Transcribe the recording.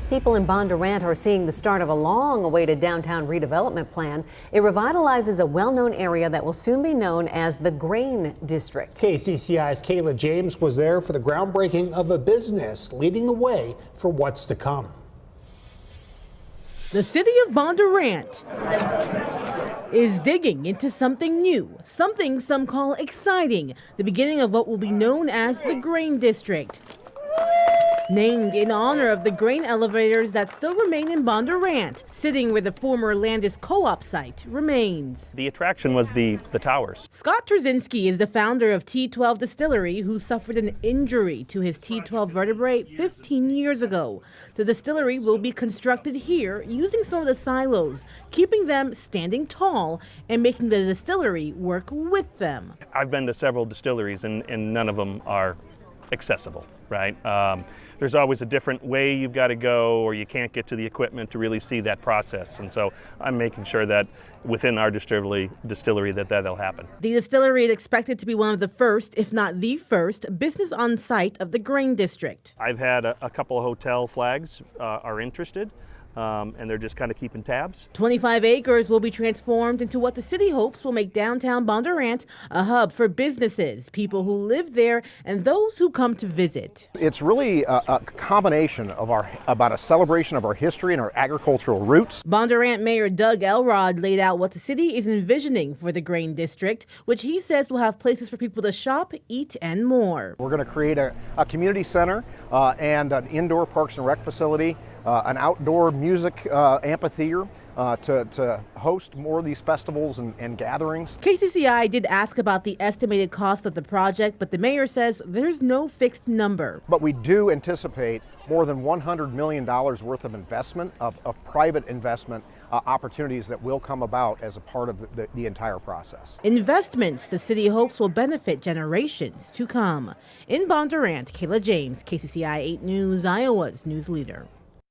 People in Bondurant are seeing the start of a long-awaited downtown redevelopment plan. It revitalizes a well-known area that will soon be known as the Grain District. KCCI's Kayla James was there for the groundbreaking of a business leading the way for what's to come. The city of Bondurant is digging into something new, something some call exciting, the beginning of what will be known as the Grain District. Named in honor of the grain elevators that still remain in Bondurant, sitting where the former Landis co-op site remains. The attraction was the towers. Scott Trzynski is the founder of T12 Distillery, who suffered an injury to his T12 vertebrae 15 years ago. The distillery will be constructed here using some of the silos, keeping them standing tall and making the distillery work with them. I've been to several distilleries and none of them are accessible, right? There's always a different way you've got to go, or you can't get to the equipment to really see that process. And so I'm making sure that within our distillery that'll happen. The distillery is expected to be one of the first, if not the first, business on site of the Grain District. I've had a couple of hotel flags are interested. And they're just kind of keeping tabs. 25 acres will be transformed into what the city hopes will make downtown Bondurant a hub for businesses, people who live there, and those who come to visit. It's really a combination of about a celebration of our history and our agricultural roots. Bondurant Mayor Doug Elrod laid out what the city is envisioning for the Grain District, which he says will have places for people to shop, eat, and more. We're going to create a community center and an indoor parks and rec facility, an outdoor music amphitheater to host more of these festivals and gatherings. KCCI did ask about the estimated cost of the project, but the mayor says there's no fixed number. But we do anticipate more than $100 million worth of investment, of private investment opportunities that will come about as a part of the entire process. Investments the city hopes will benefit generations to come. In Bondurant, Kayla James, KCCI 8 News, Iowa's news leader.